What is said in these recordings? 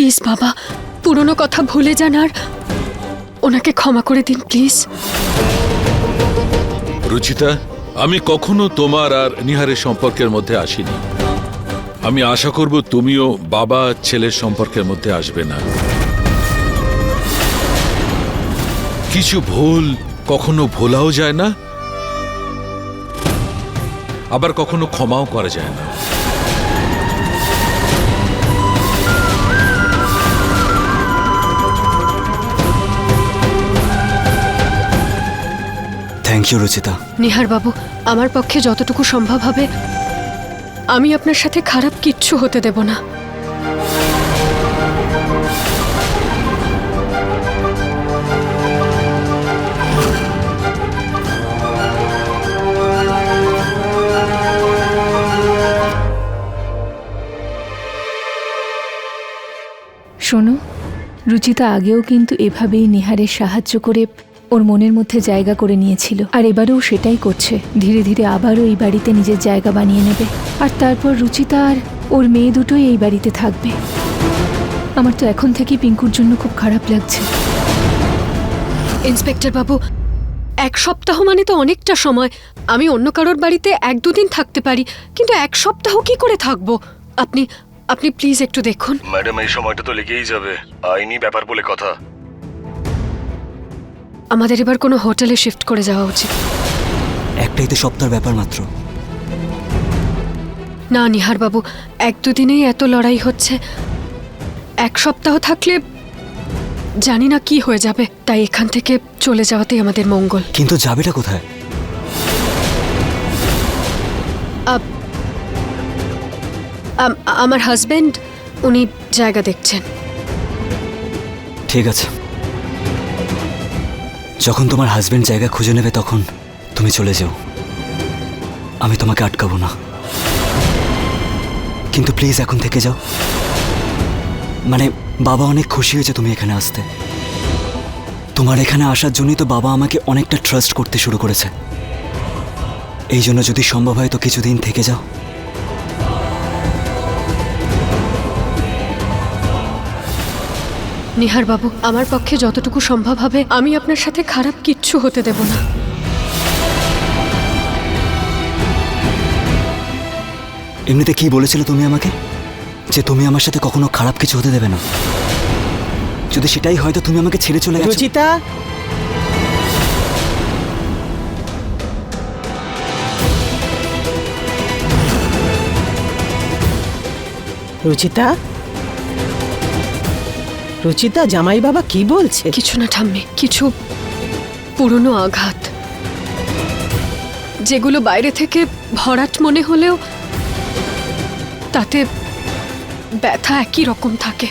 Please বাবা, পুরনো কথা ভুলে যান আর ওনাকে ক্ষমা করে দিন প্লিজ। রুচিতা, আমি কখনো তোমার আর নিহারের সম্পর্কের মধ্যে আসিনি। আমি আশা করব তুমিও বাবা ছেলের সম্পর্কের মধ্যে আসবে না। কিছু ভুল কখনো ভোলাও যায় না, আবার কখনো ক্ষমাও করা যায় না। Thank you Ruchita. নিহার বাবু, আমার পক্ষে যতটুকু সম্ভব হবে আমি আপনার সাথে খারাপ কিচ্ছু হতে দেব না। শোনো, রুচিতা আগেও কিন্তু এভাবেই নিহারের সাহায্য করে ওর মনের মধ্যে জায়গা করে নিয়েছিল, আর এবারেও সেটাই করছে। ধীরে ধীরে আবারও এই বাড়িতে নিজের জায়গা বানিয়ে নেবে, আর তারপর রুচিতা আর ওর মেয়ে দুটোই এই বাড়িতে থাকবে। আমার তো এখন থেকেই পিঙ্কুর জন্য খুব খারাপ লাগছে। ইন্সপেক্টর বাবু, 1 সপ্তাহ মানে তো অনেকটা সময়। আমি অন্য কারোর বাড়িতে 1-2 দিন থাকতে পারি, কিন্তু 1 সপ্তাহ কি করে থাকবো? আপনি আপনি প্লিজ একটু দেখুন। ম্যাডাম, এই সময়টা তো লেগেই যাবে, আইনি ব্যাপার বলে কথা। আমাদের এবার কোনো হোটেলে শিফট করে যাওয়া উচিত। একটাই তো সপ্তাহের ব্যাপার মাত্র। না নিহার বাবু, 1-2 দিনেই এত লড়াই হচ্ছে। 1 সপ্তাহ থাকলে জানি না কি হয়ে যাবে, তাই এখান থেকে চলে যাওয়াতেই আমাদের মঙ্গল। কিন্তু যাবেটা কোথায়? আমার হাজবেন্ড, উনি জায়গা দেখছেন। ঠিক আছে, যখন তোমার হাজবেন্ড জায়গা খুঁজে নেবে তখন তুমি চলে যাও, আমি তোমাকে আটকাবো না। কিন্তু প্লিজ এখন থেকে যাও। মানে বাবা অনেক খুশি হয়েছে তুমি এখানে আসতে। তোমার এখানে আসার জন্যই তো বাবা আমাকে অনেকটা ট্রাস্ট করতে শুরু করেছে। এই জন্য যদি সম্ভব হয় তো কিছুদিন থেকে যাও। নিহার বাবু, আমার পক্ষে যতটুকু সম্ভব হবে আমি আপনার সাথে খারাপ কিচ্ছু হতে দেব না। এমনিতে কি বলেছিলে তুমি আমাকে, যে তুমি আমার সাথে কখনো খারাপ কিছু হতে দেবে না? যদি সেটাই হয় তো তুমি আমাকে ছেড়ে চলে গেছো। রুচিতা, রুচিতা, রুচিতা, জামাই বাবা কি বলছে? কিছু না ঠাম্মি, কিছু পুরনো আঘাত, যেগুলো বাইরে থেকে ভরাট মনে হলেও তাতে ব্যথা একই রকম থাকে।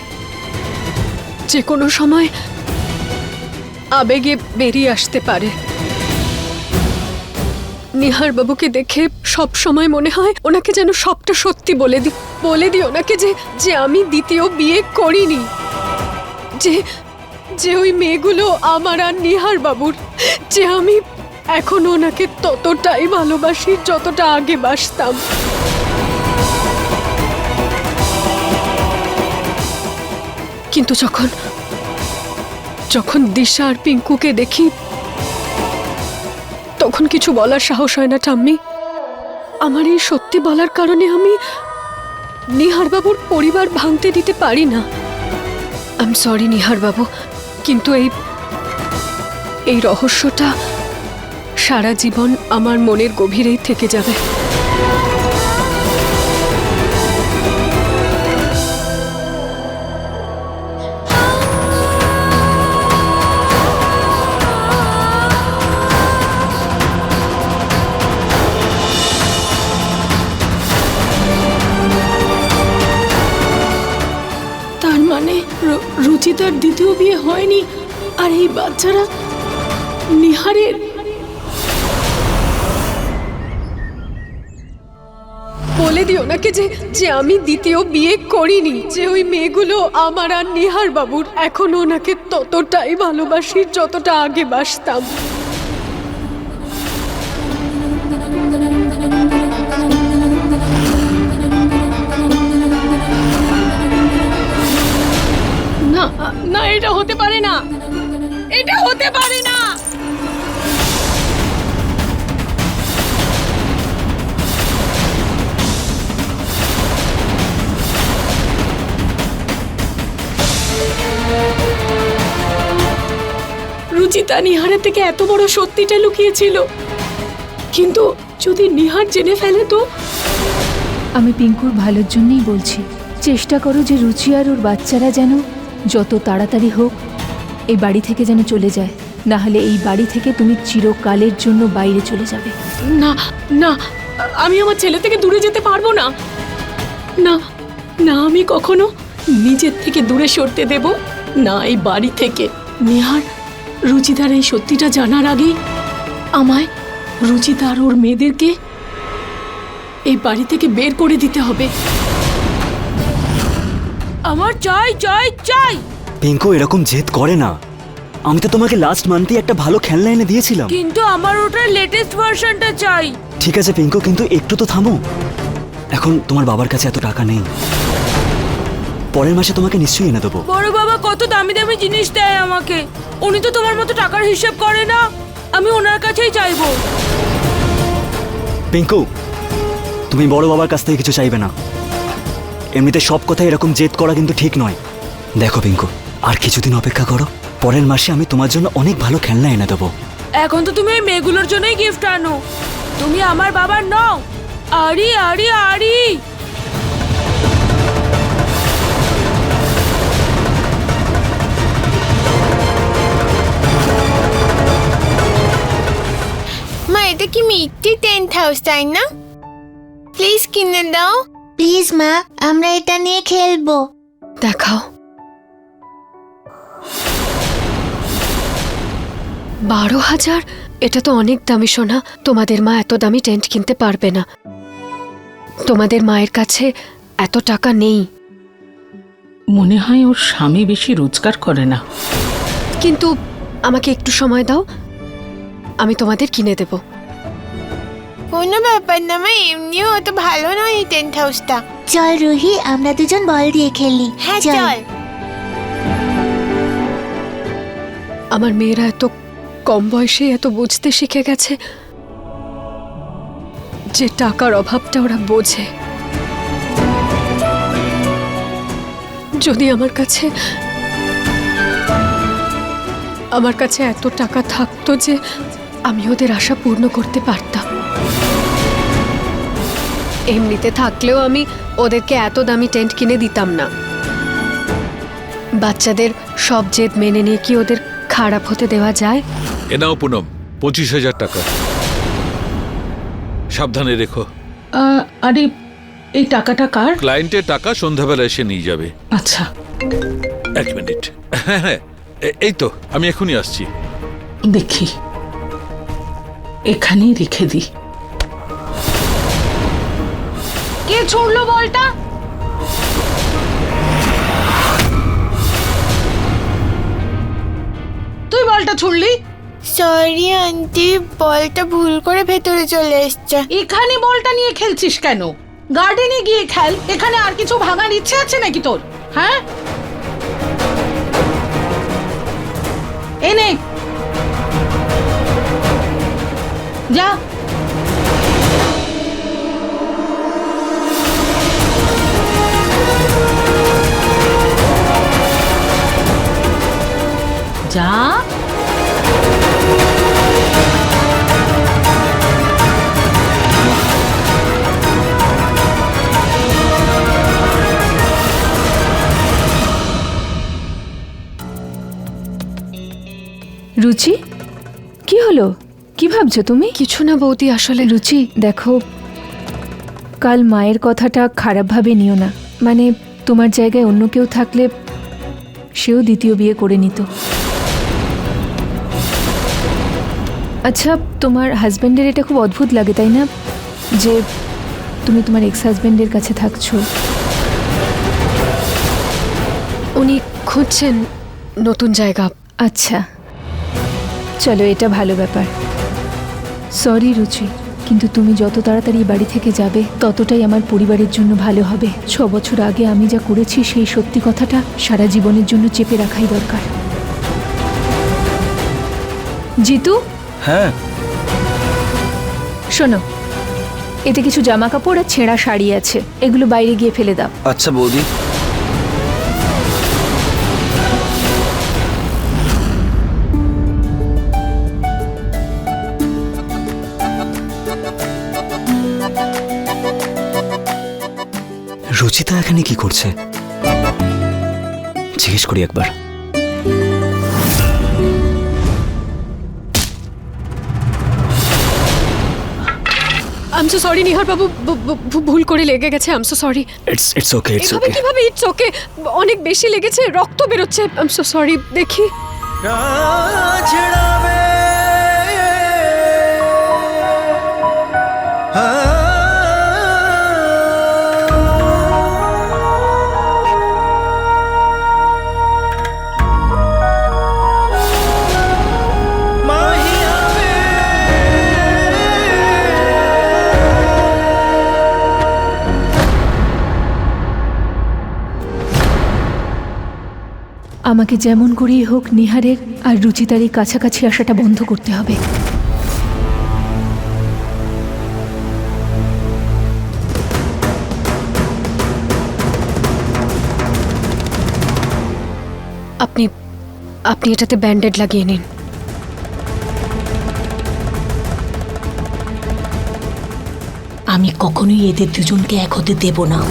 যে কোনো সময় আবেগে বেরিয়ে আসতে পারে। নিহার বাবুকে দেখে সব সময় মনে হয় ওনাকে যেন সবটা সত্যি বলে দিই ওনাকে যে আমি দ্বিতীয় বিয়ে করিনি, যে ওই মেয়েগুলো আমার আর নিহার বাবুর, যে আমি এখন ওনাকে ততটাই ভালোবাসি যতটা আগে বাসতাম। কিন্তু যখন দিশা আর পিঙ্কুকে দেখি তখন কিছু বলার সাহস হয় না ঠাম্মি। আমার এই সত্যি বলার কারণে আমি নিহার বাবুর পরিবার ভাঙতে দিতে পারি না। আই এম সরি নিহার বাবু, কিন্তু এই রহস্যটা সারা জীবন আমার মনের গভীরেই থেকে যাবে। তার মানে রুচিতার দ্বিতীয় বিয়ে হয়নি, আর এই বাচ্চারা নিহারের। বলে দিও ওনাকে যে আমি দ্বিতীয় বিয়ে করিনি, যে ওই মেয়েগুলো আমার আর নিহার বাবুর, এখন ওনাকে ততটাই ভালোবাসি যতটা আগে বাসতাম। না, এটা হতে পারে না, এটা হতে পারে না। রুচিতা নিহারের থেকে এত বড় সত্যিটা লুকিয়েছিল, কিন্তু যদি নিহার জেনে ফেলে তো? আমি পিঙ্কুর ভালোর জন্যই বলছি, চেষ্টা করো যে রুচি আর ওর বাচ্চারা যেন যত তাড়াতাড়ি হোক এই বাড়ি থেকে যেন চলে যায়, না হলে এই বাড়ি থেকে তুমি চিরকালের জন্য বাইরে চলে যাবে। না না, আমি আমার ছেলে থেকে দূরে যেতে পারবো না। না না, আমি কখনো নিজের থেকে দূরে সরতে দেব না এই বাড়ি থেকে। নিহার রুচিতার এই সত্যিটা জানার আগেই আমায় রুচিতার ওর মেয়েদেরকে এই বাড়ি থেকে বের করে দিতে হবে। আমার চাই চাই চাই। পিঙ্কু এরকম জেদ করে না। আমি তো তোমাকে লাস্ট মান্থে একটা ভালো খেলনা এনে দিয়েছিলাম। কিন্তু আমার ওটার লেটেস্ট ভার্সনটা চাই। ঠিক আছে পিঙ্কু, কিন্তু একটু তো থামো। এখন তোমার বাবার কাছে এত টাকা নেই, পরের মাসে তোমাকে নিশ্চয়ই এনে দেবো। বড় বাবা কত দামি দামি জিনিস দেয় আমাকে, উনি তো তোমার মতো টাকার হিসাব করে না। আমি ওনার কাছেই চাইবো। পিঙ্কু, তুমি বড় বাবার কাছ থেকে কিছু চাইবে না। এমনিতে সব কথা এরকম জেদ করা কিন্তু ঠিক নয়। দেখো পিঙ্কু, আর কিছুদিন অপেক্ষা করো, পরের মাসে আমি তোমার জন্য অনেক ভালো খেলনা এনে দেবো। এখন তো তুমি এই মেয়েগুলোর জন্যই গিফট আনো, তুমি আমার বাবার নও। আরি আরি আরি, মা এটা কি মিষ্টি টেন্ট হাউস, তাই না? প্লিজ কিনে দাও। প্লিজ মা, আমরা এটা নিয়ে খেলবো। দেখাও। 12,000? এটা তো অনেক দামি সোনা। তোমাদের মা এত দামি টেন্ট কিনতে পারবে না। তোমাদের মায়ের কাছে এত টাকা নেই। মনে হয় ওর স্বামী বেশি রোজগার করে না। কিন্তু আমাকে একটু সময় দাও, আমি তোমাদের কিনে দেব। কোনো ব্যাপার না মা, এমনিও অত ভালো নয় এই টেন্ট হাউসটা। চল রুহি, আমরা দুজন বল দিয়ে খেলি। হ্যাঁ চল। আমার মেয়েরা এত কম বয়সে এত বুঝতে শিখে গেছে যে টাকার অভাবটা ওরা বোঝে। যদি আমার কাছে এত টাকা থাকতো যে আমি ওদের আশা পূর্ণ করতে পারতাম। এমনিতে থাকলেও আমি ওদেরকে এত দামি টেন্ট কিনে দিতাম না। বাচ্চাদের সব জেদ মেনে নিয়ে কি ওদের খারাপ হতে দেওয়া যায়? এ নাও পুনম, 25,000 টাকা। সাবধানে রেখো। আরে এই টাকাটা কার? ক্লায়েন্টের টাকা সন্ধ্যাবেলা এসে নিয়ে যাবে। আচ্ছা 1 মিনিট। হ্যাঁ হ্যাঁ, এই তো আমি এখনই আসছি। দেখি, এখানেই রেখে দিই। কে ছুড়লো বলটা? তুই বলটা ছুড়লি? সরি আন্টি, বলটা ভুল করে ভেতরে চলে এসছে। এখানে বলটা নিয়ে খেলছিস কেন? গার্ডেনে গিয়ে খেল। এখানে আর কিছু ভাঙার ইচ্ছে আছে নাকি তোর? হ্যাঁ, এনে যা। যা। রুচি, কি হলো? কি ভাবছো তুমি? কিছু না বৌদি, আসলে রুচি দেখো, কাল মায়ের কথাটা খারাপভাবে নিও না। মানে তোমার জায়গায় অন্য কেউ থাকলে সেও দ্বিতীয় বিয়ে করে নিত। আচ্ছা, তোমার হাজব্যান্ডের এটা খুব অদ্ভুত লাগে তাই না, যে তুমি তোমার এক্স হাজব্যান্ডের কাছে থাকছো? উনি খুঁজছেন নতুন জায়গা। আচ্ছা চলো, এটা ভালো ব্যাপার। সরি রুচি, কিন্তু তুমি যত তাড়াতাড়ি এই বাড়ি থেকে যাবে ততটাই আমার পরিবারের জন্য ভালো হবে। 6 বছর আগে আমি যা করেছি সেই সত্যি কথাটা সারা জীবনের জন্য চেপে রাখাই দরকার। জিতু, হ্যাঁ শোনো, এতে কিছু জামা কাপড় আর ছেঁড়া শাড়ি আছে, এগুলো বাইরে গিয়ে ফেলে দাও। আচ্ছা বৌদি। রুচিতা এখানে কি করছে জিজ্ঞেস করি একবার। I am so sorry Nihar বাবু, ভুল করে লেগে গেছে। I am so sorry. It's okay, it's এভাবে ওকে। কিভাবে? ইটস ওকে, অনেক বেশি লেগেছে, রক্ত বেরোচ্ছে। I am so sorry. দেখি, আমাকে যেমন করেই হোক নিহারের আর রুচিতার এই কাছাকাছি আসাটা বন্ধ করতে হবে। আপনি আপনি এটাতে ব্যান্ডেড লাগিয়ে নিন। আমি কখনোই এদের দুজনকে এক হতে দেব না।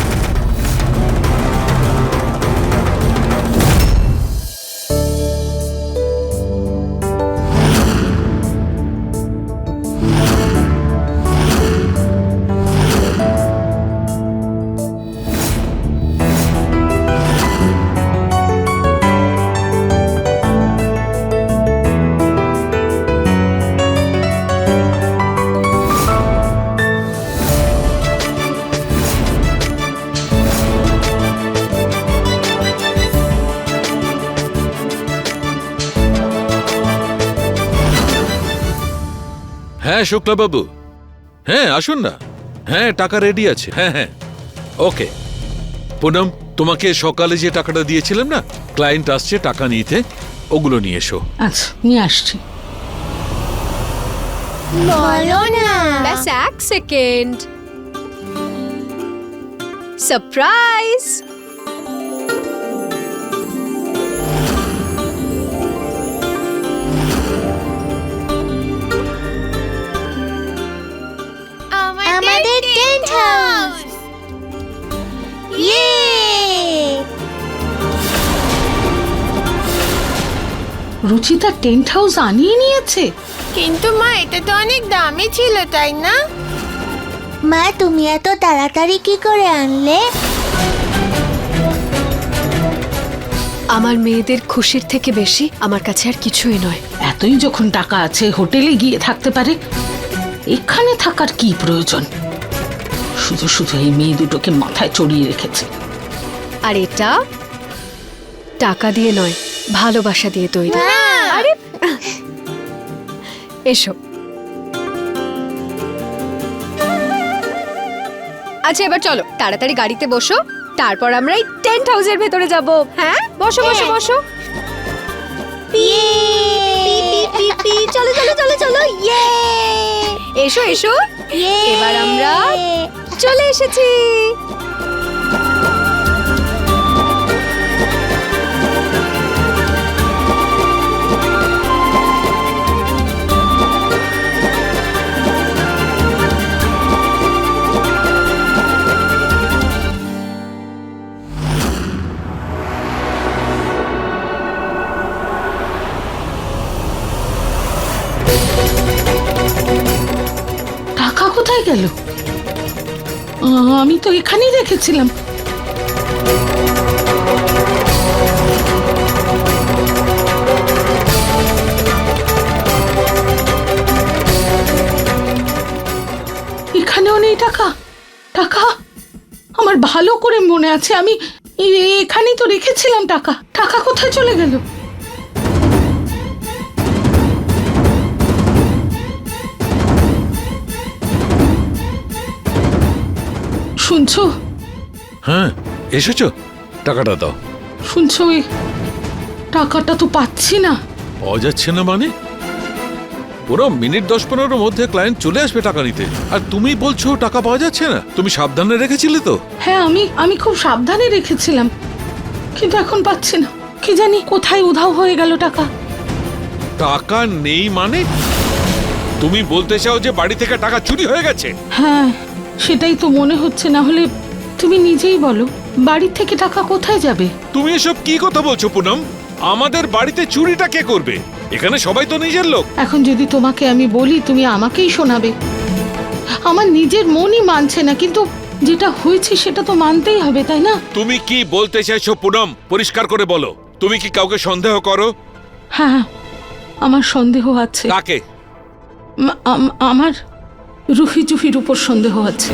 হ্যাঁ শুক্লাবাবু, হ্যাঁ আসুন না। হ্যাঁ টাকা রেডি আছে। হ্যাঁ হ্যাঁ ওকে। পুনম, তোমাকে সকালে যে টাকাটা দিয়েছিলাম না, ক্লায়েন্ট আসছে টাকা নিতে, ওগুলো নিয়ে এসো। আচ্ছা নিয়ে আসছি। বলো না। ব্যাস এক সেকেন্ড। সারপ্রাইজ! আমাদের টেন্ট হাউস। ইয়ে! রুচিতা টেন্ট হাউস আনিয়ে নিয়েছে। কিন্তু মা, এটা তো অনেক দামি ছিল, তাই না? মা, তুমি এত তাড়াতাড়ি কি করে আনলে? আমার মেয়েদের খুশির থেকে বেশি আমার কাছে আর কিছুই নয়। এতই যখন টাকা আছে হোটেলে গিয়ে থাকতে পারে, এখানে থাকার কি প্রয়োজন? শুধু শুধু এই মেয়ে দুটোকে মাথায় চড়িয়ে রেখেছে। আর এটা টাকা দিয়ে নয়, ভালোবাসা দিয়ে তৈরি। মা! আরে এসো। আচ্ছা এবার চলো তাড়াতাড়ি গাড়িতে বসো, তারপর আমরা এই টেন্ট হাউসের ভেতরে যাব। হ্যাঁ বসো বসো বসো। চলো চলো চলো চলো। ইয়ে! এসো এসো, এবার আমরা চলে এসেছি। টাকা কোথায় গেল? আমি তো এখানেই রেখেছিলাম। এখানেও নেই টাকা। টাকা আমার ভালো করে মনে আছে, আমি এখানেই তো রেখেছিলাম টাকা। টাকা কোথায় চলে গেল? শুনছো? হ্যাঁ, এসেছো? টাকাটা দাও। শুনছো? ওই টাকাটা তো পাচ্ছি না। পাওয়া যাচ্ছে না মানে? পুরো মিনিট 10-15 মধ্যে ক্লায়েন্ট চলে আসবে টাকা নিতে, আর তুমি বলছো টাকা পাওয়া যাচ্ছে না। তুমি সাবধানে রেখেছিলে তো? হ্যাঁ, আমি খুব সাবধানে রেখেছিলাম, কিন্তু এখন পাচ্ছি না। কি জানি কোথায় উধাও হয়ে গেল টাকা। টাকা নেই মানে? তুমি বলতে চাও যে বাড়ি থেকে টাকা চুরি হয়ে গেছে? হ্যাঁ, সেটাই তো মনে হচ্ছে। না হলে তুমি নিজেই বলো, বাড়ি থেকে টাকা কোথায় যাবে? তুমি এসব কি কথা বলছো পুনম? আমাদের বাড়িতে চুরিটা কে করবে? এখানে সবাই তো নিজের লোক। এখন যদি তোমাকে আমি বলি, তুমি আমাকেই শোনাবে। আমার নিজের মনই মানছে না, কিন্তু যেটা হয়েছে সেটা তো মানতেই হবে, তাই না? তুমি কি বলতে চাইছো পুনম? পরিষ্কার করে বলো। তুমি কি কাউকে সন্দেহ করো? হ্যাঁ, আমার সন্দেহ আছে। কাকে? আমার রুহি জুহির উপর সন্দেহ আছে।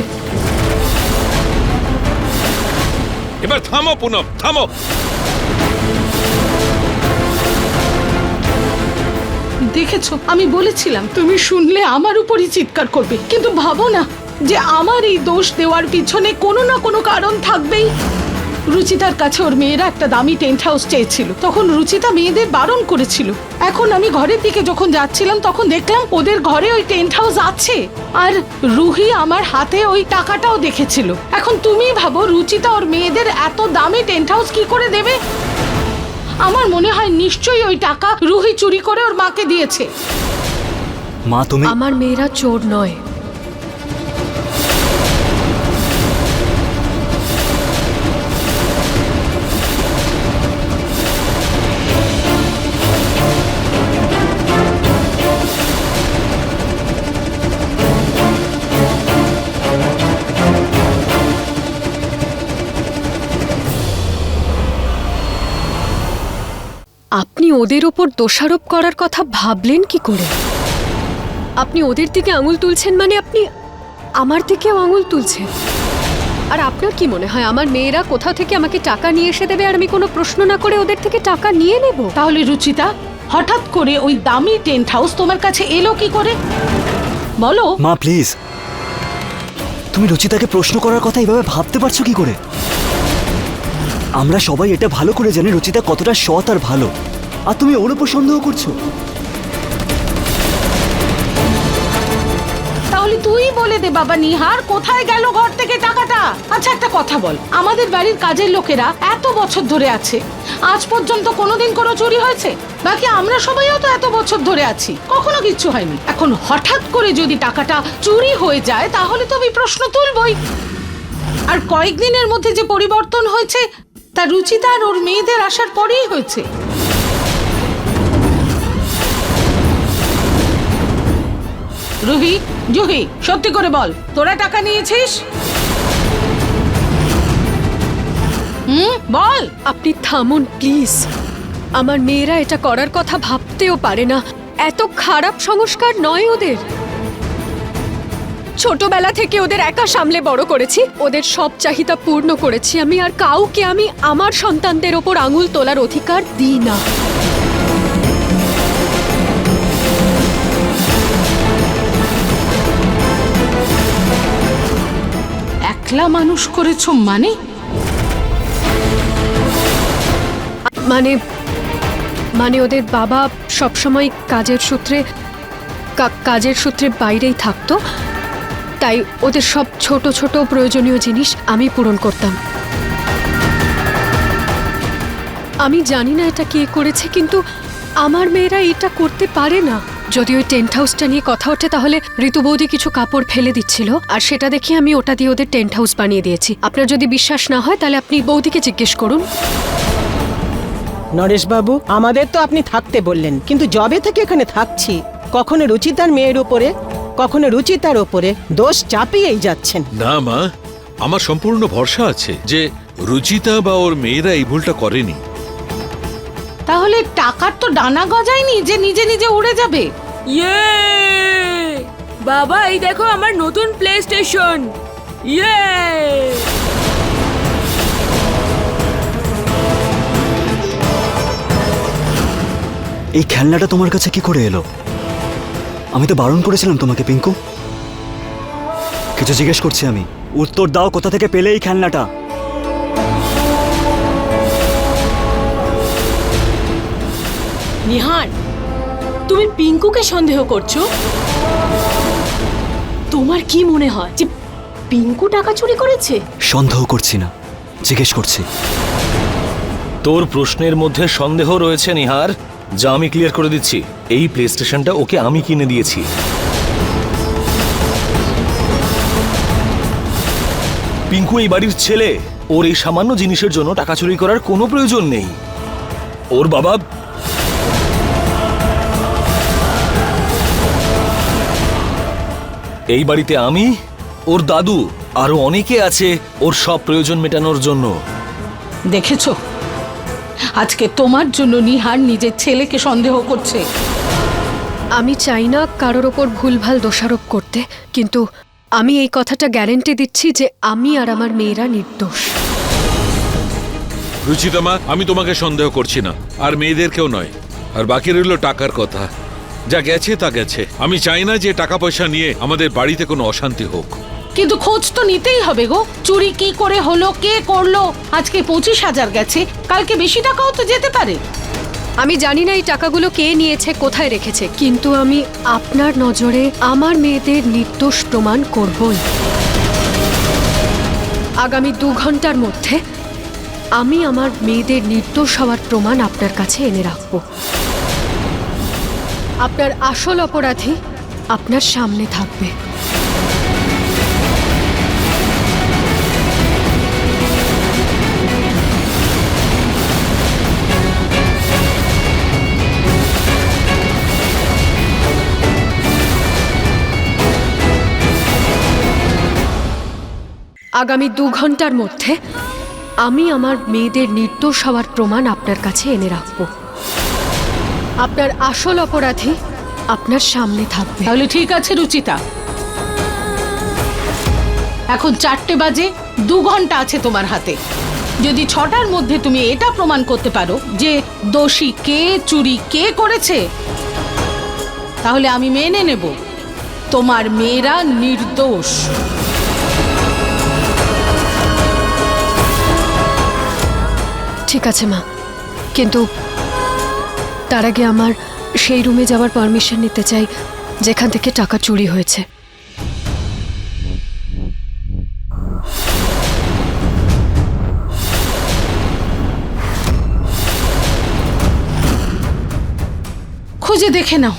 এবার থামো পুনম, থামো। দেখেছো, আমি বলেছিলাম তুমি শুনলে আমার উপরই চিৎকার করবে। কিন্তু ভাবো না যে আমার এই দোষ দেওয়ার পিছনে কোনো না কোনো কারণ থাকবেই। রুচিতার কাছে ওর মেয়েরা একটা দামি টেন্ট হাউস চেয়েছিল, তখন রুচিতা মেয়েদের বারণ করেছিল। এখন আমি ঘরের দিকে যখন যাচ্ছিলাম, তখন দেখলাম ওদের ঘরে ওই টেন্ট হাউস আছে, আর রুহি আমার হাতে ওই টাকাটাও দেখেছিল। এখন তুমি ভাবো, রুচিতা ওর মেয়েদের এত দামি টেন্ট হাউস কি করে দেবে? আমার মনে হয় নিশ্চয়ই ওই টাকা রুহি চুরি করে ওর মাকে দিয়েছে। মা তুমি আমার মেয়েরা চোর নয়। আপনি ওদের ওপর দোষারোপ করার কথা ভাবলেন কি করে? আপনি ওদের দিকে আঙুল তুলছেন মানে আপনি আমার দিকেও আঙুল তুলছেন। আর আপনার কি মনে হয় আমার মেয়েরা কোথাও থেকে আমাকে টাকা নিয়ে এসে দেবে আর আমি কোনো প্রশ্ন না করে ওদের থেকে টাকা নিয়ে নেব? তাহলে রুচিতা, হঠাৎ করে ওই দামি টেন্ট হাউস তোমার কাছে এলো কি করে বলো? মা প্লিজ, তুমি রুচিতাকে প্রশ্ন করার কথা এভাবে ভাবতে পারছো কি করে? আমরা সবাই এটা ভালো করে জানি রুচিতা কতটা সৎ আর ভালো, আর তুমি ওর উপর সন্দেহ করছো। তাহলে তুই বলে দে বাবা, নিহার কোথায় গেল ঘর থেকে টাকাটা? আচ্ছা, একটা কথা বল, আমাদের বাড়ির কাজের লোকেরা এত বছর ধরে আছে, আজ পর্যন্ত কোনোদিন কোনো চুরি হয়েছে? বাকি আমরা সবাইও তো এত বছর ধরে আছি, কখনো কিচ্ছু হয়নি। এখন হঠাৎ করে যদি টাকাটা চুরি হয়ে যায়, তাহলে তো আমি প্রশ্ন তুলবই। আর কয়েকদিনের মধ্যে যে পরিবর্তন হয়েছে, তা রুচিতা আর ওর মেয়েদের আসার পরেই হয়েছে। রুহি, জুহি, সত্যি করে বল, তোরা টাকা নিয়েছিস? বল। আপনি থামুন প্লিজ। আমার মেয়েরা এটা করার কথা ভাবতেও পারে না। এত খারাপ সংস্কার নয় ওদের। ছোটবেলা থেকে ওদের একা সামলে বড় করেছি, ওদের সব চাহিদা পূর্ণ করেছি আমি, আর কাউকে আমি আমার সন্তানদের ওপর আঙুল তোলার অধিকার দিই না। একলা মানুষ করেছো মানে? মানে ওদের বাবা সবসময় কাজের সূত্রে বাইরেই থাকতো, তাই ওদের সব ছোট ছোট প্রয়োজনীয় জিনিস আমি পূরণ করতাম। আমি জানি না এটা কে করেছে, কিন্তু আমার মেয়েরা এটা করতে পারে না। যদি ওই টেন্ট হাউসটা নিয়ে কথা ওঠে, তাহলে ঋতু বৌদি কিছু কাপড় ফেলে দিচ্ছিল, আর সেটা দেখে আমি ওটা দিয়ে ওদের টেন্ট হাউস বানিয়ে দিয়েছি। আপনার যদি বিশ্বাস না হয়, তাহলে আপনি বৌদিকে জিজ্ঞেস করুন। নরেশ বাবু, আমাদের তো আপনি থাকতে বললেন, কিন্তু জবে থেকে এখানে থাকছি, কখনো রুচিতার মেয়ের উপরে, কখনো রুচিতার উপরে দোষ চাপিয়েই যাচ্ছেন। না মা, আমার সম্পূর্ণ ভরসা আছে যে রুচিতা বা ওর মেয়েরা এই ভুলটা করেনি। তাহলে টাকার তো ডানা গজায়নি যে নিজে নিজে উড়ে যাবে। ইয়ে বাবা, এই দেখো আমার নতুন প্লে স্টেশন। ইয়ে এই খেলনাটা তোমার কাছে কি করে এলো? আমি তো বারণ করেছিলাম তোমাকে পিঙ্কু। কিছু জিজ্ঞেস করছি আমি, উত্তর দাও, কোথা থেকে পেলে এই খেলনাটা? নিহার, তুমি পিঙ্কুকে সন্দেহ করছো? তোমার কি মনে হয় যে পিঙ্কু টাকা চুরি করেছে? সন্দেহ করছি না, জিজ্ঞেস করছি। তোর প্রশ্নের মধ্যে সন্দেহ রয়েছে নিহার, যা আমি ক্লিয়ার করে দিচ্ছি। এই প্লে স্টেশনটা ওকে আমি কিনে দিয়েছি। পিঙ্কু এই বাড়ির ছেলে, ওর এই সামান্য জিনিসের জন্য টাকা চুরি করার কোনো প্রয়োজন নেই। ওর বাবা এই বাড়িতে আমি, ওর দাদু, আরো অনেকে আছে ওর সব প্রয়োজন মেটানোর জন্য। দেখেছো, আজকে তোমার জন্য নিহার নিজের ছেলেকে সন্দেহ করছে। আমি চাই না কারোর ওপর ভুলভাল দোষারোপ করতে, কিন্তু আমি এই কথাটা গ্যারেন্টি দিচ্ছি যে আমি আর আমার মেয়েরা নির্দোষ। রুচিতা মা, আমি তোমাকে সন্দেহ করছি না, আর মেয়েদেরকেও নয়। আর বাকি রইল টাকার কথা। যা গেছে তা গেছে। আমি চাই না যে টাকা পয়সা নিয়ে আমাদের বাড়িতে কোনো অশান্তি হোক। কিন্তু খোঁজ তো নিতেই হবে গো। চুরি কি করে হলো, কে করলো? আজকে 25,000 গেছে, কালকে বেশি টাকাও তো যেতে পারে। আমি জানি না এই টাকাগুলো কে নিয়েছে, কোথায় রেখেছে, কিন্তু আমি আপনার নজরে আমার মেয়েদের নির্দোষ প্রমাণ করবই। আগামী 2 ঘন্টার মধ্যে আমি আমার মেয়েদের নির্দোষ হওয়ার প্রমাণ আপনার কাছে এনে রাখব। আপনার আসল অপরাধী আপনার সামনে থাকবে। আগামী 2 ঘন্টার মধ্যে আমি আমার মেয়েদের নির্দোষ হওয়ার প্রমাণ আপনার কাছে এনে রাখব। আপনার আসল অপরাধী আপনার সামনে থাকবে। তাহলে ঠিক আছে রুচিতা, এখন 4টে বাজে, 2 ঘন্টা আছে তোমার হাতে। যদি 6টার মধ্যে তুমি এটা প্রমাণ করতে পারো যে দোষী কে, চুরি কে করেছে, তাহলে আমি মেনে নেব তোমার মেয়েরা নির্দোষ। ঠিক আছে মা, কিন্তু তার আগে আমার সেই রুমে যাওয়ার পারমিশন নিতে চাই যেখান থেকে টাকা চুরি হয়েছে। খুঁজে দেখে নাও।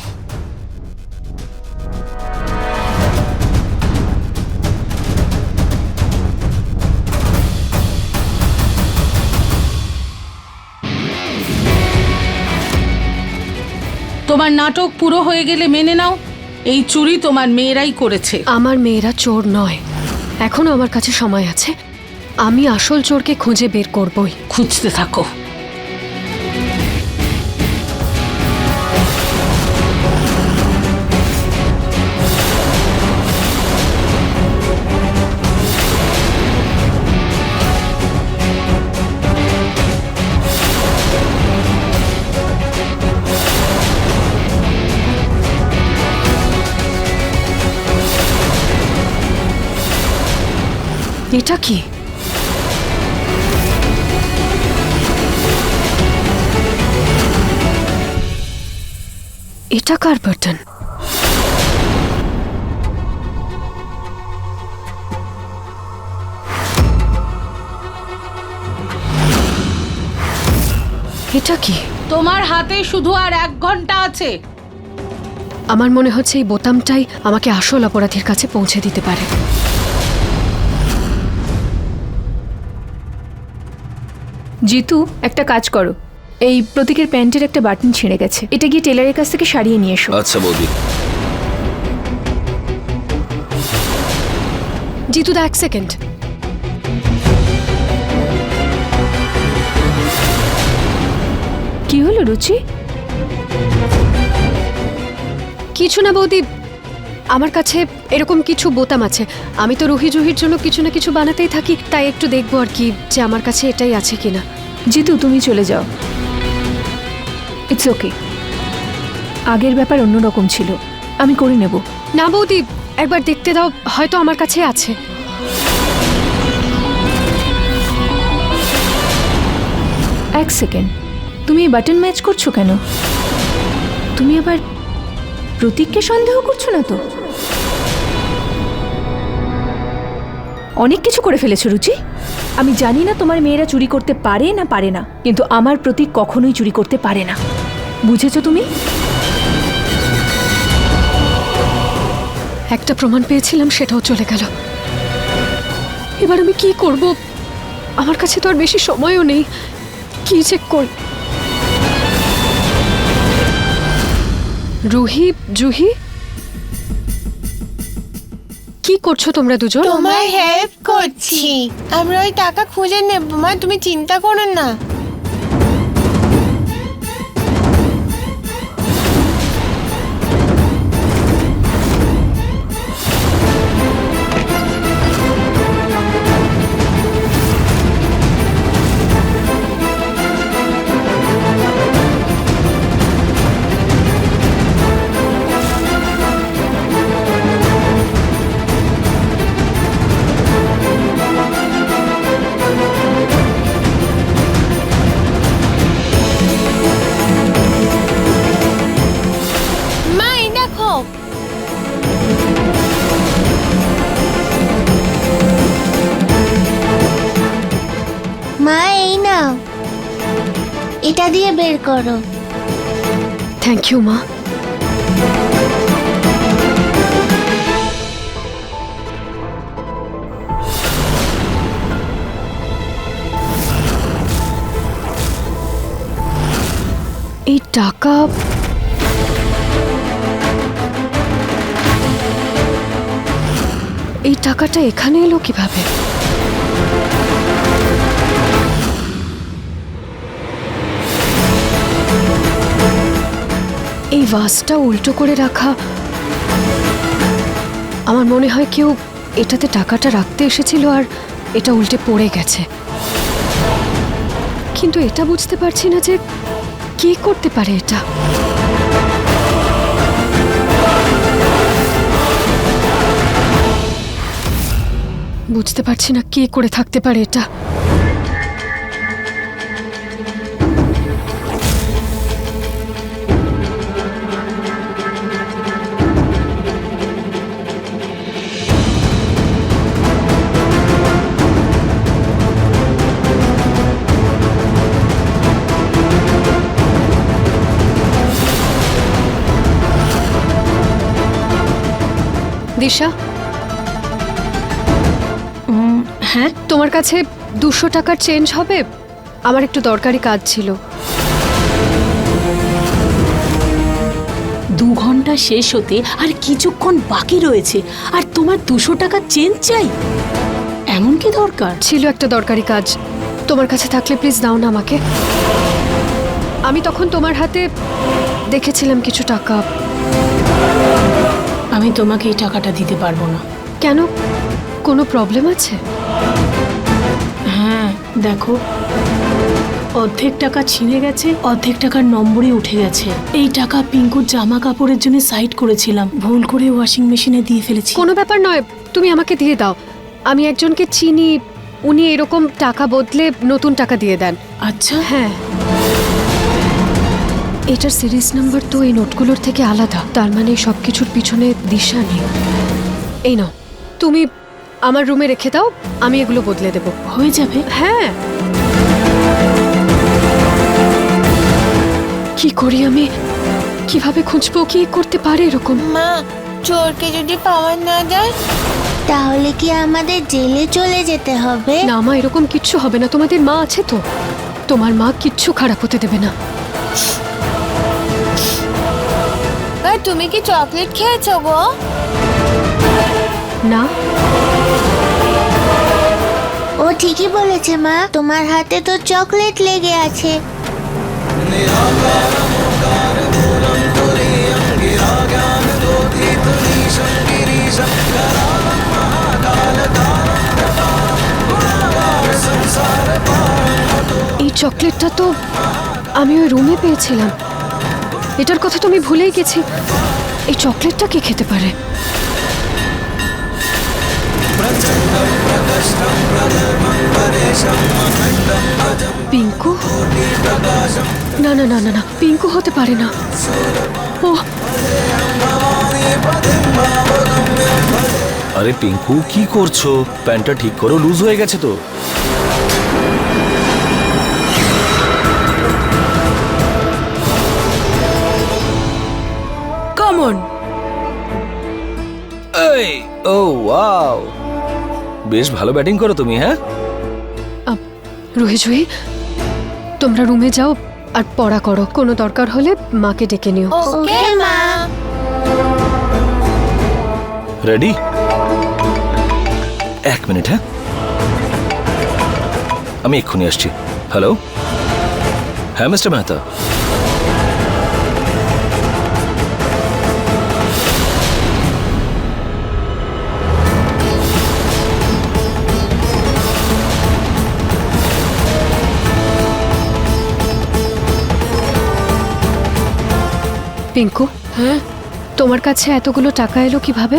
তোমার নাটক পুরো হয়ে গেলে মেনে নাও, এই চুরি তোমার মেয়েরাই করেছে। আমার মেয়েরা চোর নয়, এখনো আমার কাছে সময় আছে। আমি আসল চোরকে খুঁজে বের করবই। খুঁজতে থাকো। এটা কি? এটা কার বাটন? এটা কি? তোমার হাতে শুধু আর 1 ঘন্টা আছে। আমার মনে হচ্ছে এই বোতামটাই আমাকে আসল অপরাধীর কাছে পৌঁছে দিতে পারে। জিতু, একটা কাজ করো, এই প্রতীকের প্যান্টের একটা বাটন ছিঁড়ে গেছে, এটা গিয়ে টেলারের কাছ থেকে সারিয়ে নিয়ে এসো। আচ্ছা বৌদি। জিতুদা, 1 সেকেন্ড। কি হলো রুচি? কিছু না বৌদি, আমার কাছে এরকম কিছু বোতাম আছে। আমি তো রুহি জুহির জন্য কিছু না কিছু বানাতেই থাকি, তাই একটু দেখবো আর কি যে আমার কাছে এটাই আছে কিনা। জিতু, তুমি চলে যাও, ইটস ওকে। আগের ব্যাপার অন্যরকম ছিল, আমি করে নেব। না বৌদি, একবার দেখতে দাও, হয়তো আমার কাছে আছে। এক সেকেন্ড, তুমি বাটন ম্যাচ করছো কেন? তুমি আবার প্রতীককে সন্দেহ করছো না তো? অনেক কিছু করে ফেলেছো রুচি। আমি জানি না তোমার মেয়েরা চুরি করতে পারে না, কিন্তু আমার প্রতীক কখনোই চুরি করতে পারে না, বুঝেছো তুমি? একটা প্রমাণ পেয়েছিলাম, সেটাও চলে গেল। এবার আমি কি করব? আমার কাছে তো আর বেশি সময়ও নেই। কি চেক কর। রুহি, জুহি, কি করছো তোমরা দুজন? তোমার হেল্প করছি। আমরা ওই টাকা খুঁজে নেব মা, তুমি চিন্তা করো না। মা এই দেখো। মা এই নাও, এটা দিয়ে বের করো। থ্যাংক ইউ মা। এই টাকা এই টাকাটা এখানে এলো কিভাবে? এই ভাসটা উল্টো করে রাখা, আমার মনে হয় কেউ এটাতে টাকাটা রাখতে এসেছিল আর এটা উল্টে পড়ে গেছে। কিন্তু এটা বুঝতে পারছি না যে কে করতে পারে এটা। বুঝতে পারছি না কে করে থাকতে পারে এটা। দিশা, হ্যাঁ তোমার কাছে 200 টাকার চেঞ্জ হবে? আমার একটু দরকারি কাজ ছিল। 2 ঘন্টা শেষ হতে আর কিছুক্ষণ বাকি রয়েছে, আর তোমার 200 টাকা চেঞ্জ চাই? এমন কি দরকার ছিল? একটা দরকারি কাজ তোমার কাছে থাকলে প্লিজ দাও না আমাকে। আমি তখন তোমার হাতে দেখেছিলাম কিছু টাকা। আমি তোমাকে এই টাকাটা দিতে পারবো না। কেন? কোনো প্রবলেম আছে? হ্যাঁ দেখো, অর্ধেক টাকা ছিঁড়ে গেছে, অর্ধেক টাকার নম্বরই উঠে গেছে। এই টাকা পিঙ্কুর জামা কাপড়ের জন্য সাইড করেছিলাম, ভুল করে ওয়াশিং মেশিনে দিয়ে ফেলেছি। কোনো ব্যাপার নয়, তুমি আমাকে দিয়ে দাও। আমি একজনকে চিনি, উনি এরকম টাকা বদলে নতুন টাকা দিয়ে দেন। আচ্ছা হ্যাঁ, এটার সিরিজ নাম্বার তো এই নোটগুলোর থেকে আলাদা, তার মানে সব কিছুর পিছনে দিশা নেই। এই নাও, তুমি আমার রুমে রেখে দাও, আমি এগুলো বদলে দেব। হয়ে যাবে? হ্যাঁ। কি করি আমি? কিভাবে খুঁজবো? কি করতে পারে এরকম? মা, চোরকে যদি পাওয়া না যায় তাহলে কি আমাদের জেলে চলে যেতে হবে? না মা, এরকম কিচ্ছু হবে না। তোমাদের মা আছে তো, তোমার মা কিচ্ছু খারাপ হতে দেবে না। আর তুমি কি চকলেট খেয়েছো গো? না, ও ঠিকই বলেছে মা, তোমার হাতে তো চকলেট লেগে আছে। এই চকলেটটা তো আমি ওই রুমে পেয়েছিলাম। এটার কথা তো আমি ভুলেই গেছি। এই চকলেটটা কে খেতে পারে? প্রচন্ডম প্রকষ্টম প্রদর্ভম পরেশম পিঙ্কু? না না না না না, পিঙ্কু হতে পারে না। ও আরে পিঙ্কু কি করছো? প্যান্টটা ঠিক করো, লুজ হয়ে গেছে তো। Come on. এই ও ওয়াও, বেশ ভালো ব্যাটিং করো তুমি। হ্যাঁ, রুহি জুহি, তোমরা রুমে যাও আর পড়া করো। কোনো দরকার হলে মাকে ডেকে নিও। ওকে মা। রেডি? 1 মিনিট। হ্যাঁ, আমি এক্ষুনি আসছি। হ্যালো, হ্যাঁ মিস্টার মেহতা। পিঙ্কু, হ্যাঁ, তোমার কাছে এতগুলো টাকা এলো কিভাবে?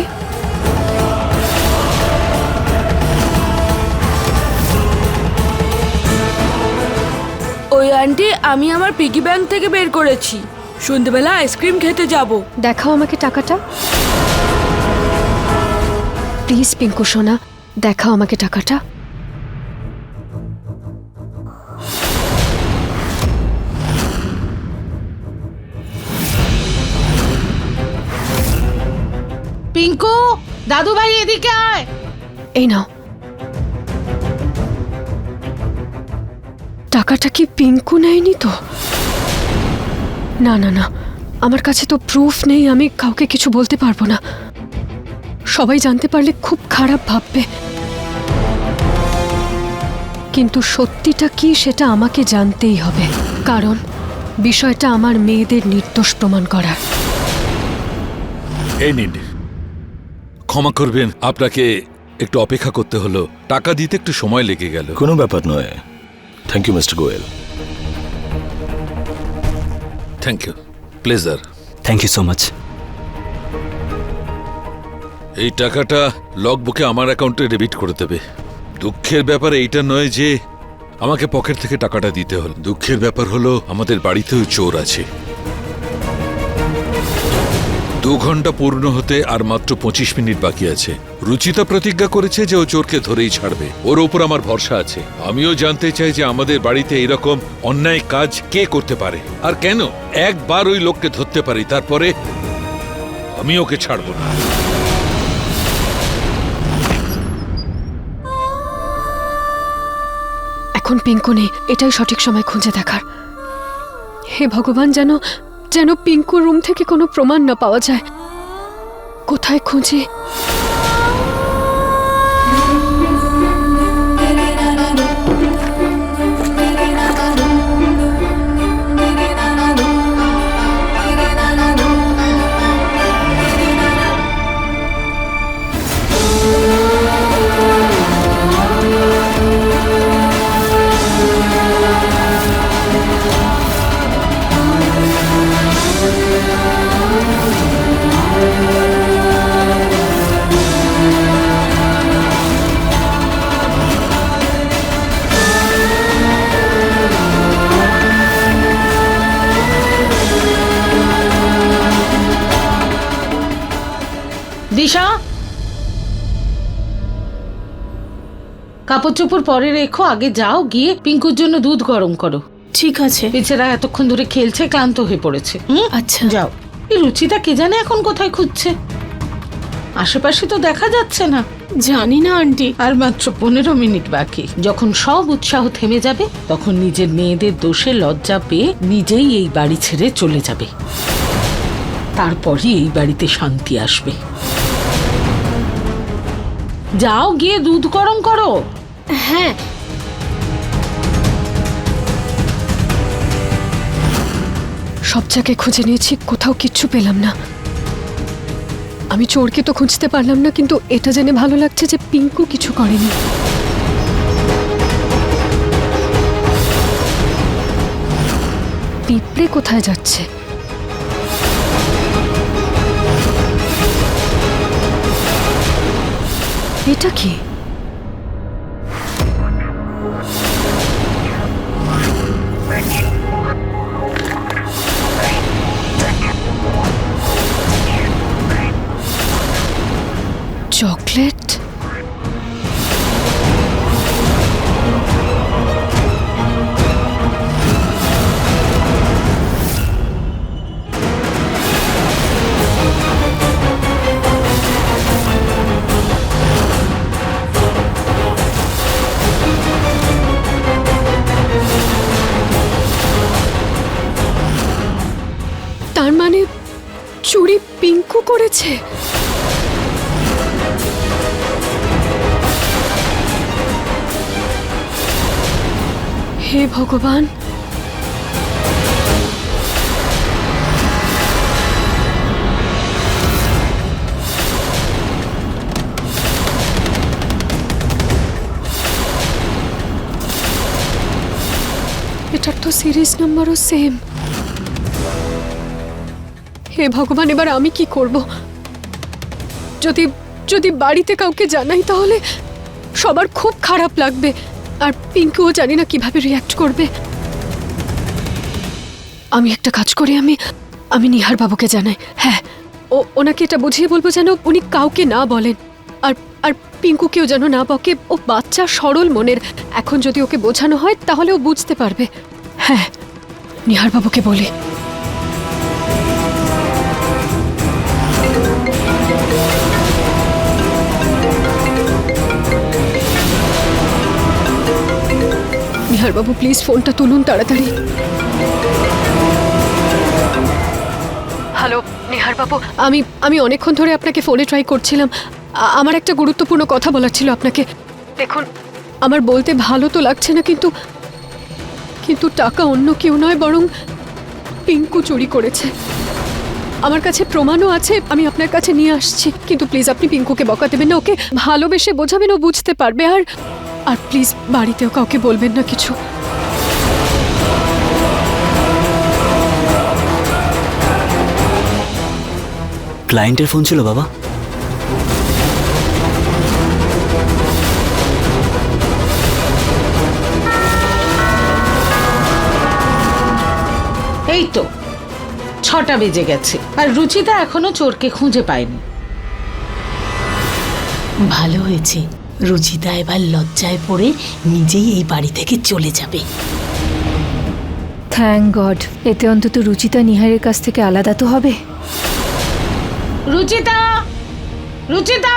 ওই আন্টি, আমি আমার পিগি ব্যাংক থেকে বের করেছি। সন্ধ্যেবেলা আইসক্রিম খেতে যাব। দেখাও আমাকে টাকাটা। প্লিজ পিঙ্কু সোনা, দেখাও আমাকে টাকাটা। পিঙ্কু, দাদু ভাই এদিকে আয়। এই নাও। টাকাটা কি পিঙ্কু নেয়নি তো? না না না, আমার কাছে তো প্রুফ নেই, আমি কাউকে কিছু বলতে পারবো না। সবাই জানতে পারলে খুব খারাপ ভাববে। কিন্তু সত্যিটা কি সেটা আমাকে জানতেই হবে, কারণ বিষয়টা আমার মেয়েদের নির্দোষ প্রমাণ করার। এই নিন, ক্ষমা করবেন, আপনাকে একটু অপেক্ষা করতে হলো। টাকা দিতে একটু সময় লেগে গেল। কোনো ব্যাপার নয়। Thank you mister Goel. Thank you, pleasure. Thank you so much. এই টাকাটা লগবুকে আমার অ্যাকাউন্টে ডেবিট করে দেবে। দুঃখের ব্যাপার এইটা নয় যে আমাকে পকেট থেকে টাকাটা দিতে হল। দুঃখের ব্যাপার হলো আমাদের বাড়িতেও চোর আছে। 2 ঘন্টা পূর্ণ হতে আর মাত্র 25 মিনিট বাকি আছে। রুচিতা প্রতিজ্ঞা করেছে যে ও চোরকে ধরেই ছাড়বে। ওর ওপর আমার ভরসা আছে। আমিও জানতে চাই যে আমাদের বাড়িতে এরকম অন্যায় কাজ কে করতে পারে আর কেন। একবার ওই লোককে ধরতে পারি, তারপরে আমি ওকে ছাড়ব না। এখন পিঙ্কু নেই, এটাই সঠিক সময় খুঁজে দেখার। হে ভগবান, যেন যেন পিঙ্কুর রুম থেকে কোনো প্রমাণ না পাওয়া যায়। কোথায় খুঁজে? দিশা, কাপড় চোপড় পরে রেখো, আগে যাও গিয়ে পিঙ্কুর জন্য দুধ গরম করো। ঠিক আছে। বেচারা এতক্ষণ ধরে খেলছে, ক্লান্ত হয়ে পড়েছে। আচ্ছা। যাও। এই রুচিতা কে জানে এখন কোথায় খুঁজছে, আশেপাশে তো দেখা যাচ্ছে না। জানি না আন্টি। আর মাত্র 15 মিনিট বাকি। যখন সব উৎসাহ থেমে যাবে তখন নিজের মেয়েদের দোষে লজ্জা পেয়ে নিজেই এই বাড়ি ছেড়ে চলে যাবে। তারপরই এই বাড়িতে শান্তি আসবে। যাও গিয়ে দুধ গরম করো। হ্যাঁ। সব জায়গায় খুঁজে নিয়েছি, কোথাও কিচ্ছু পেলাম না। আমি চোরকে তো খুঁজতে পারলাম না, কিন্তু এটা জেনে ভালো লাগছে যে পিঙ্কু কিছু করেনি। পিঁপড়ে কোথায় যাচ্ছে? এটা কি? চকলেট? তার মানে চুরি পিঙ্কু করেছে? হে ভগবান, এটার তো সিরিজ নাম্বারও সেম। হে ভগবান, এবার আমি কি করব? যদি যদি বাড়িতে কাউকে জানাই তাহলে সবার খুব খারাপ লাগবে, আর পিঙ্কুও জানি না কিভাবে রিয়্যাক্ট করবে। আমি একটা কাজ করি, আমি নিহার বাবুকে জানাই। হ্যাঁ, ওনাকে এটা বুঝিয়ে বলবো যেন উনি কাউকে না বলেন, আর আর পিঙ্কুকেও যেন না বকে। ও বাচ্চা, সরল মনের, এখন যদি ওকে বোঝানো হয় তাহলে ও বুঝতে পারবে। হ্যাঁ, নিহার বাবুকে বলি। নিহার বাবু, প্লিজ ফোনটা তুলুন তাড়াতাড়ি। হ্যালো নিহার বাবু, আমি অনেকক্ষণ ধরে আপনাকে ফোনে ট্রাই করছিলাম। আমার একটা গুরুত্বপূর্ণ কথা বলার ছিল আপনাকে। দেখুন, আমার বলতে ভালো তো লাগছে না, কিন্তু কিন্তু টাকা অন্য কেউ নয়, বরং পিঙ্কু চুরি করেছে। আমার কাছে প্রমাণও আছে, আমি আপনার কাছে নিয়ে আসছি। কিন্তু প্লিজ আপনি পিঙ্কুকে বকা দেবেন না, ওকে ভালোবেসে বোঝাবেন, ও বুঝতে পারবে। আর আর প্লিজ বাড়িতেও কাউকে বলবেন না কিছু। ক্লায়েন্টের ফোন ছিল বাবা। এই তো 6টা বেজে গেছে, আর রুচিতা এখনো চোরকে খুঁজে পায়নি। ভালো হয়েছে, রুচিতা এবার লজ্জায় পড়ে নিজেই এই বাড়ি থেকে চলে যাবে। থ্যাংক গড, এতে অন্তত রুচিতা নিহারের কাছ থেকে আলাদা তো হবে। রুচিতা, রুচিতা!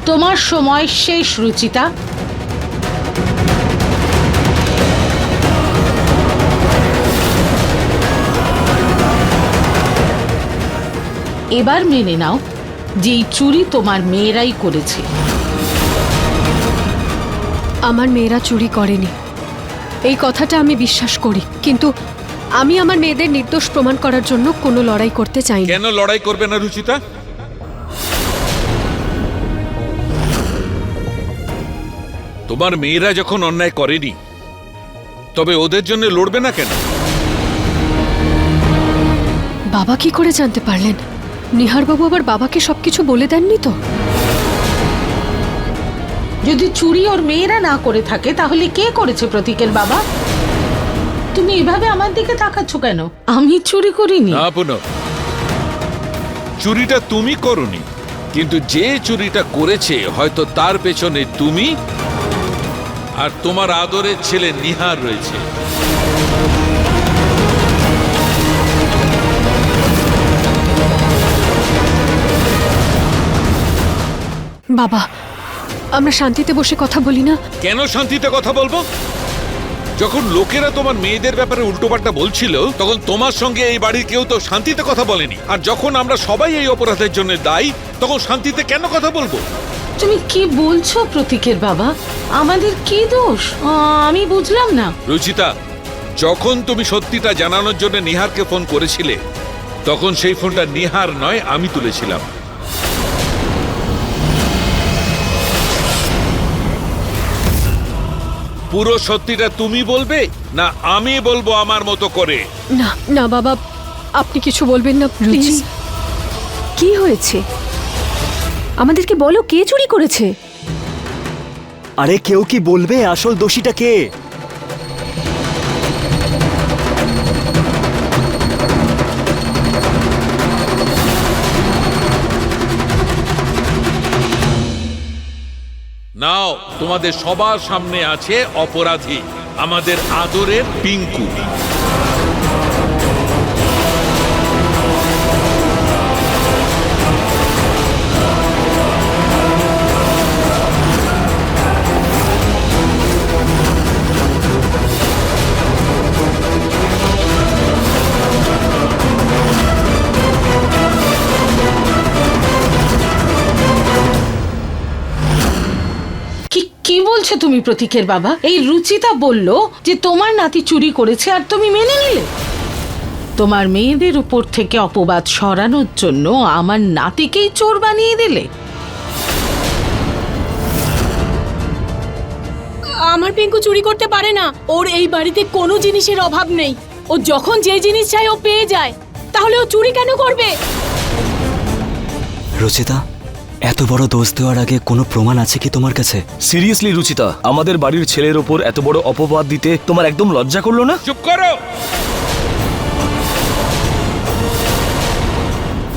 তোমার সময় শেষ রুচিতা। এবার মেনে নাও যে এই চুরি তোমার মেয়েরাই করেছে। আমার মেয়েরা চুরি করেনি, এই কথাটা আমি বিশ্বাস করি, কিন্তু আমি আমার মেয়েদের নির্দোষ প্রমাণ করার জন্য কোনো লড়াই করতে চাই না। কেন লড়াই করবে না রুচিতা? তোমার মেয়েরা যখন অন্যায় করেনি, তবে ওদের জন্য লড়বে না কেন? বাবা কি করে জানতে পারলেন? নিহারবাবু আবার বাবাকে সবকিছু বলে দেননি তো? যদি চুরি ওর মেয়েরা না করে থাকে তাহলে কে করেছে প্রতীকের বাবা? তুমি এভাবে আমার দিকে তাকাচ্ছ কেন? আমি চুরি করিনি। না পুনঃ, চুরিটা তুমি করনি, কিন্তু যে চুরিটা করেছে হয়তো তার পেছনে তুমি আর তোমার আদরের ছেলে নিহার রয়েছে। বাবা, আমরা শান্তিতে বসে কথা বলি না? কেন শান্তিতে কথা বলবো? যখন লোকেরা তোমার মেয়েদের ব্যাপারে উল্টোপাল্টা বলছিল, তখন তোমার সঙ্গে এই বাড়ির কেউ তো শান্তিতে কথা বলেনি। আর যখন আমরা সবাই এই অপরাধের জন্য দায়ী, তখন শান্তিতে কেন কথা বলবো? তুমি কি বলছো প্রতীকের বাবা? আমাদের কি দোষ? আমি বুঝলাম না। রুচিতা, যখন তুমি সত্যিটা জানানোর জন্য নিহারকে ফোন করেছিলে, তখন সেই ফোনটা নিহার নয়, আমি তুলেছিলাম। পুরো সত্যিটা তুমি বলবে না আমি বলবো আমার মতো করে? না না বাবা, আপনি কিছু বলবেন না প্লিজ। রুচি, কি হয়েছে? আমাদেরকে বলো, কে চুরি করেছে? আরে কেউ কি বলবে আসল দোষীটা কে? নাও, তোমাদের সবার সামনে আছে অপরাধী, আমাদের আদরের পিঙ্কু। কি বলছো তুমি প্রতীকের বাবা? এই রুচিতা বলল যে তোমার নাতি চুরি করেছে আর তুমি মেনে নিলে। তোমার মেয়েদের উপর থেকে অপবাদ সরানোর জন্য আমার নাতিকেই চোর বানিয়ে দিলে। আমার পিঙ্কু চুরি করতে পারে না। ওর এই বাড়িতে কোনো জিনিসের অভাব নেই। ও যখন যে জিনিস চায় ও পেয়ে যায়, তাহলে ও চুরি কেন করবে? রুচিতা, এত বড় দোষ দেওয়ার আগে কোনো প্রমাণ আছে কি তোমার কাছে? সিরিয়াসলি রুচিতা, আমাদের বাড়ির ছেলের ওপর এত বড় অপবাদ দিতে তোমার একদম লজ্জা করলো না? চুপ করো,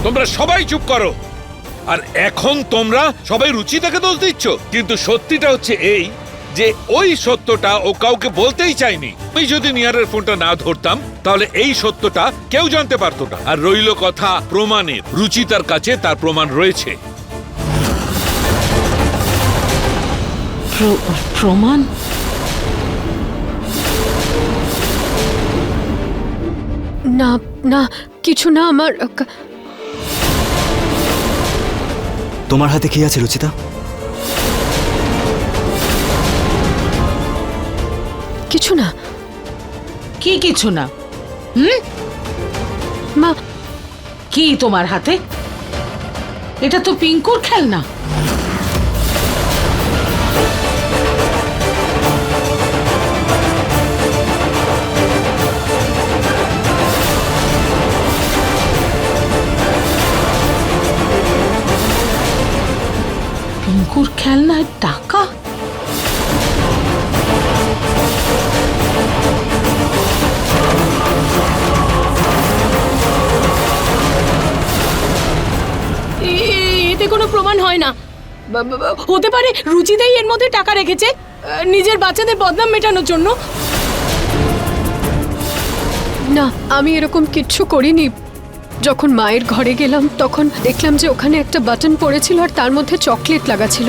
তোমরা সবাই চুপ করো। আর এখন তোমরা সবাই রুচিতাকে দোষ দিচ্ছ, কিন্তু সত্যিটা হচ্ছে এই যে ওই সত্যটা ও কাউকে বলতেই চায়নি। আমি যদি নিহারের ফোনটা না ধরতাম তাহলে এই সত্যটা কেউ জানতে পারতো না। আর রইল কথা প্রমাণের, রুচিতার কাছে তার প্রমাণ রয়েছে। প্রমাণ? না না, কিছু না। আমার তোমার হাতে কি আছে রুচিতা? কিছু না। কি কিছু না? মা, কি তোমার হাতে? এটা তো পিঙ্কুর খেলনা। পিঙ্কুর খেলনায় টাকা? এতে কোনো প্রমাণ হয় না। হতে পারে রুচিতাই এর মধ্যে টাকা রেখেছে নিজের বাচ্চাদের বদনাম মেটানোর জন্য। না, আমি এরকম কিচ্ছু করিনি। যখন মায়ের ঘরে গেলাম তখন দেখলাম যে ওখানে একটা বাটন পড়েছিল আর তার মধ্যে চকলেট লাগা ছিল।